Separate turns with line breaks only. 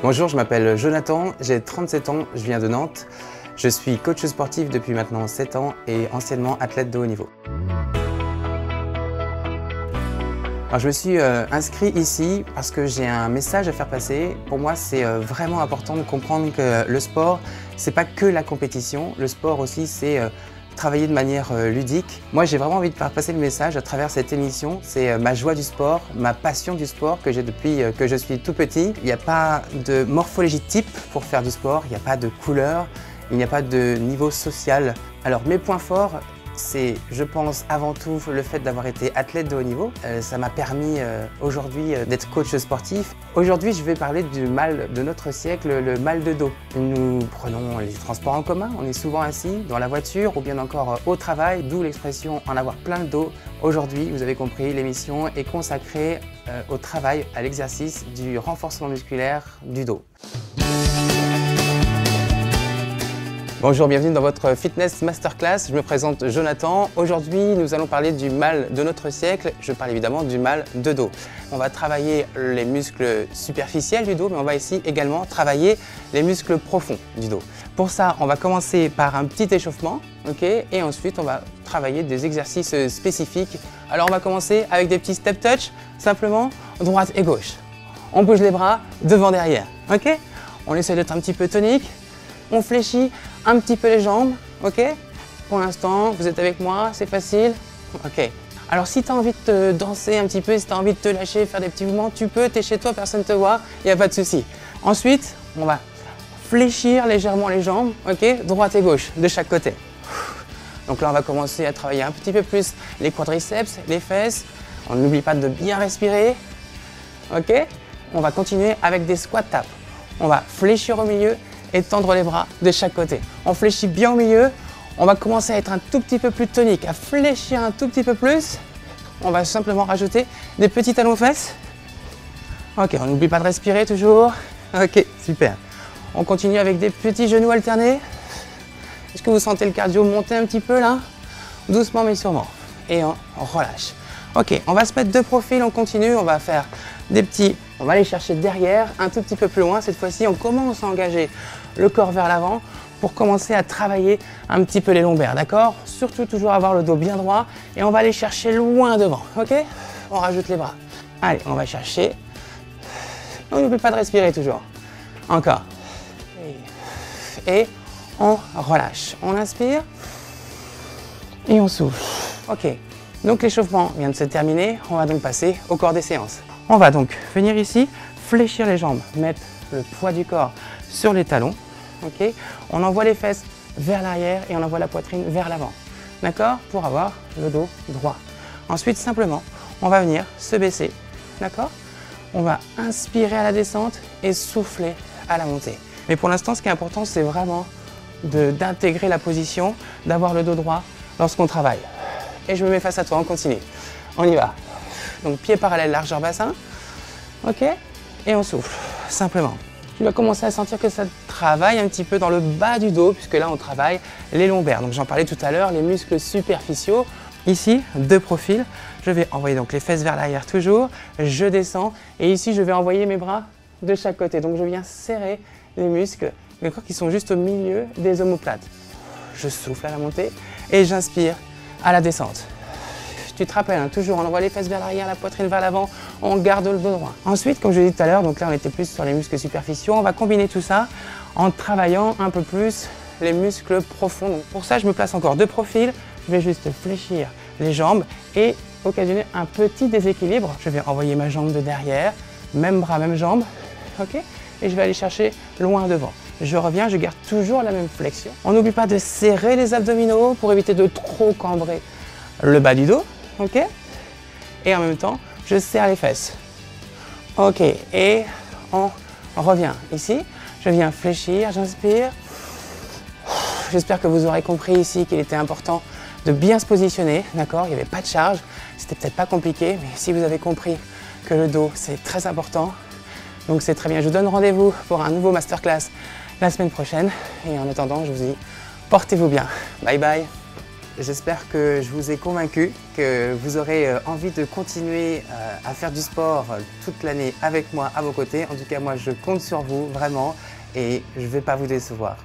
Bonjour, je m'appelle Jonathan, j'ai 37 ans, je viens de Nantes. Je suis coach sportif depuis maintenant 7 ans et anciennement athlète de haut niveau. Alors, je me suis inscrit ici parce que j'ai un message à faire passer. Pour moi, c'est vraiment important de comprendre que le sport, c'est pas que la compétition. Le sport aussi, c'est travailler de manière ludique. Moi, j'ai vraiment envie de faire passer le message à travers cette émission. C'est ma joie du sport, ma passion du sport que j'ai depuis que je suis tout petit. Il n'y a pas de morphologie type pour faire du sport, il n'y a pas de couleur, il n'y a pas de niveau social. Alors, mes points forts, c'est, je pense, avant tout le fait d'avoir été athlète de haut niveau. Ça m'a permis aujourd'hui d'être coach sportif. Aujourd'hui, je vais parler du mal de notre siècle, le mal de dos. Nous prenons les transports en commun, on est souvent assis dans la voiture ou bien encore au travail, d'où l'expression en avoir plein le dos. Aujourd'hui, vous avez compris, l'émission est consacrée au travail, à l'exercice du renforcement musculaire du dos. Bonjour, bienvenue dans votre Fitness Masterclass. Je me présente Jonathan. Aujourd'hui, nous allons parler du mal de notre siècle. Je parle évidemment du mal de dos. On va travailler les muscles superficiels du dos, mais on va ici également travailler les muscles profonds du dos. Pour ça, on va commencer par un petit échauffement, et ensuite on va travailler des exercices spécifiques. Alors on va commencer avec des petits step touch, simplement droite et gauche. On bouge les bras devant, derrière, On essaie d'être un petit peu tonique. On fléchit un petit peu les jambes, Pour l'instant, vous êtes avec moi, c'est facile, Alors si tu as envie de te danser un petit peu, si tu as envie de te lâcher, faire des petits mouvements, tu peux, tu es chez toi, personne ne te voit, il n'y a pas de souci. Ensuite, on va fléchir légèrement les jambes, droite et gauche, de chaque côté. Donc là, on va commencer à travailler un petit peu plus les quadriceps, les fesses. On n'oublie pas de bien respirer, On va continuer avec des squat taps. On va fléchir au milieu et tendre les bras de chaque côté. On fléchit bien au milieu, on va commencer à être un tout petit peu plus tonique, à fléchir un tout petit peu plus. On va simplement rajouter des petits talons aux fesses. On n'oublie pas de respirer toujours. Super. On continue avec des petits genoux alternés. Est-ce que vous sentez le cardio monter un petit peu là? Doucement mais sûrement. Et on relâche. On va se mettre de profil, on continue, on va faire des petits, on va aller chercher derrière, un tout petit peu plus loin. Cette fois-ci, on commence à engager le corps vers l'avant pour commencer à travailler un petit peu les lombaires, d'accord? Surtout toujours avoir le dos bien droit et on va aller chercher loin devant, On rajoute les bras. Allez, on va chercher. On n'oublie pas de respirer toujours. Encore. Et on relâche. On inspire et on souffle. Donc l'échauffement vient de se terminer, on va donc passer au corps des séances. On va donc venir ici, fléchir les jambes, mettre le poids du corps sur les talons, On envoie les fesses vers l'arrière et on envoie la poitrine vers l'avant, d'accord? Pour avoir le dos droit. Ensuite, simplement, on va venir se baisser, d'accord? On va inspirer à la descente et souffler à la montée. Mais pour l'instant, ce qui est important, c'est vraiment d'intégrer la position, d'avoir le dos droit lorsqu'on travaille. Et je me mets face à toi, on continue. On y va. Donc pied parallèle, largeur bassin. Et on souffle, simplement. Tu vas commencer à sentir que ça travaille un petit peu dans le bas du dos, puisque là on travaille les lombaires. Donc j'en parlais tout à l'heure, les muscles superficiaux. Ici, de profil, je vais envoyer donc les fesses vers l'arrière toujours. Je descends et ici je vais envoyer mes bras de chaque côté. Donc je viens serrer les muscles, qui sont juste au milieu des omoplates. Je souffle à la montée et j'inspire à la descente. Tu te rappelles, toujours on envoie les fesses vers l'arrière, la poitrine vers l'avant, on garde le dos droit. Ensuite, comme je l'ai dit tout à l'heure, donc là on était plus sur les muscles superficiaux, on va combiner tout ça en travaillant un peu plus les muscles profonds. Donc pour ça, je me place encore de profil, je vais juste fléchir les jambes et occasionner un petit déséquilibre. Je vais envoyer ma jambe de derrière, même bras, même jambe, et je vais aller chercher loin devant. Je reviens, je garde toujours la même flexion. On n'oublie pas de serrer les abdominaux pour éviter de trop cambrer le bas du dos, Et en même temps, je serre les fesses. Et on revient ici. Je viens fléchir, j'inspire. J'espère que vous aurez compris ici qu'il était important de bien se positionner, d'accord? Il n'y avait pas de charge, c'était peut-être pas compliqué, mais si vous avez compris que le dos, c'est très important, donc c'est très bien. Je vous donne rendez-vous pour un nouveau masterclass la semaine prochaine. Et en attendant, je vous dis, portez-vous bien. Bye bye. j'espère que je vous ai convaincu, que vous aurez envie de continuer à faire du sport toute l'année avec moi à vos côtés. En tout cas, moi, je compte sur vous, vraiment, et je ne vais pas vous décevoir.